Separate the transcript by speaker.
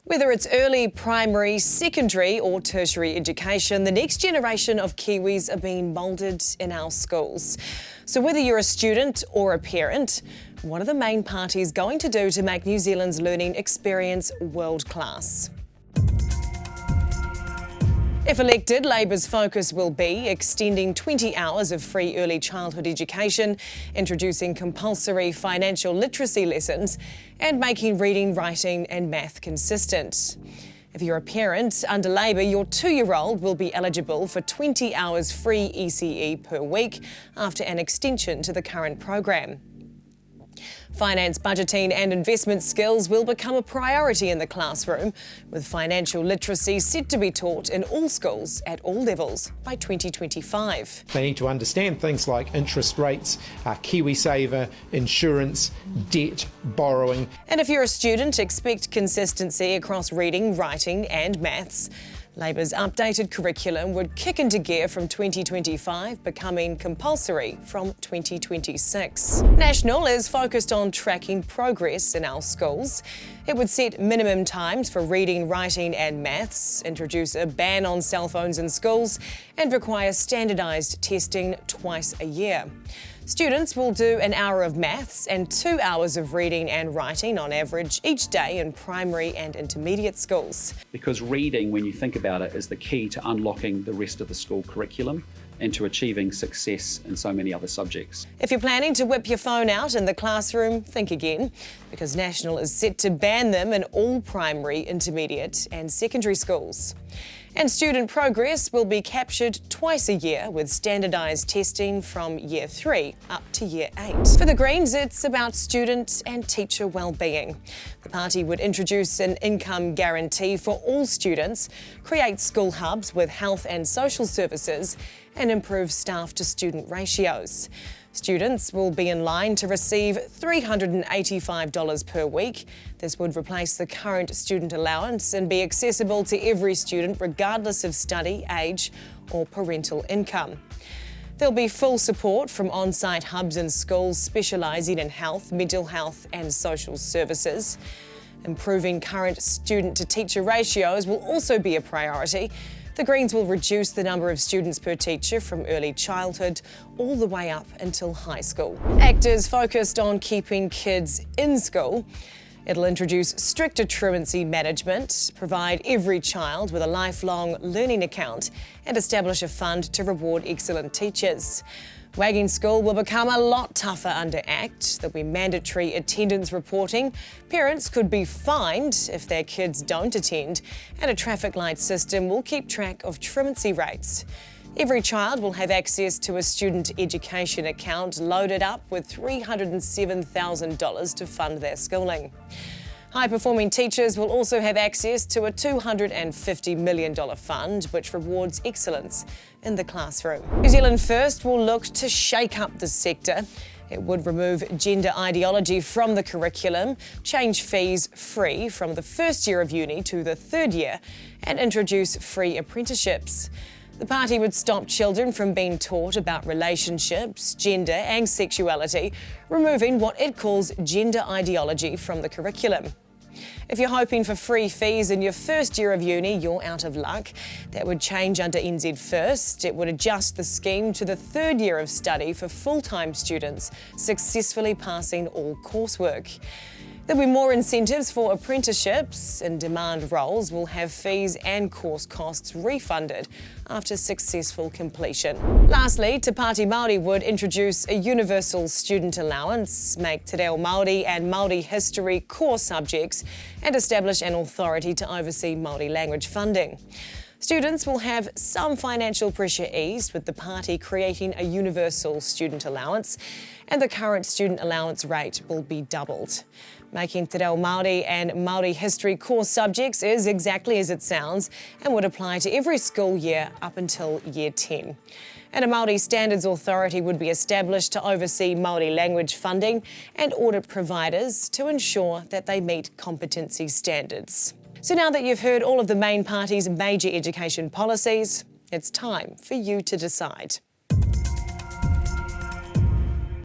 Speaker 1: Whether it's early, primary, secondary or tertiary education, the next generation of Kiwis are being moulded in our schools. So whether you're a student or a parent, what are the main parties going to do to make New Zealand's learning experience world-class? If elected, Labour's focus will be extending 20 hours of free early childhood education, introducing compulsory financial literacy lessons, and making reading, writing and math consistent. If you're a parent, under Labour, your 2-year-old will be eligible for 20 hours free ECE per week after an extension to the current program. Finance, budgeting and investment skills will become a priority in the classroom, with financial literacy set to be taught in all schools at all levels by 2025.
Speaker 2: They need to understand things like interest rates, KiwiSaver, insurance, debt, borrowing.
Speaker 1: And if you're a student, expect consistency across reading, writing and maths. Labour's updated curriculum would kick into gear from 2025, becoming compulsory from 2026. National is focused on tracking progress in our schools. It would set minimum times for reading, writing and maths, introduce a ban on cell phones in schools and require standardised testing twice a year. Students will do an hour of maths and 2 hours of reading and writing on average each day in primary and intermediate schools.
Speaker 3: Because reading, when you think about it, is the key to unlocking the rest of the school curriculum and to achieving success in so many other subjects.
Speaker 1: If you're planning to whip your phone out in the classroom, think again, because National is set to ban them in all primary, intermediate and secondary schools. And student progress will be captured twice a year with standardised testing from Year 3 up to Year 8. For the Greens, it's about student and teacher wellbeing. The party would introduce an income guarantee for all students, create school hubs with health and social services, and improve staff to student ratios. Students will be in line to receive $385 per week. This would replace the current student allowance and be accessible to every student regardless of study, age or parental income. There'll be full support from on-site hubs in schools specialising in health, mental health and social services. Improving current student-to-teacher ratios will also be a priority. The Greens will reduce the number of students per teacher from early childhood all the way up until high school. ACT is focused on keeping kids in school. It'll introduce stricter truancy management, provide every child with a lifelong learning account, and establish a fund to reward excellent teachers. Wagging school will become a lot tougher under ACT. There'll be mandatory attendance reporting. Parents could be fined if their kids don't attend, and a traffic light system will keep track of truancy rates. Every child will have access to a student education account loaded up with $307,000 to fund their schooling. High-performing teachers will also have access to a $250 million fund, which rewards excellence in the classroom. New Zealand First will look to shake up the sector. It would remove gender ideology from the curriculum, change fees free from the first year of uni to the third year, and introduce free apprenticeships. The party would stop children from being taught about relationships, gender and sexuality, removing what it calls gender ideology from the curriculum. If you're hoping for free fees in your first year of uni, you're out of luck. That would change under NZ First. It would adjust the scheme to the third year of study for full-time students successfully passing all coursework. There'll be more incentives for apprenticeships. In-demand roles will have fees and course costs refunded after successful completion. Lastly, Te Pāti Māori would introduce a universal student allowance, make Te Reo Māori and Māori history core subjects, and establish an authority to oversee Māori language funding. Students will have some financial pressure eased with the party creating a universal student allowance, and the current student allowance rate will be doubled. Making Te Reo Māori and Māori history core subjects is exactly as it sounds and would apply to every school year up until Year 10. And a Māori Standards Authority would be established to oversee Māori language funding and audit providers to ensure that they meet competency standards. So now that you've heard all of the main parties' major education policies, it's time for you to decide.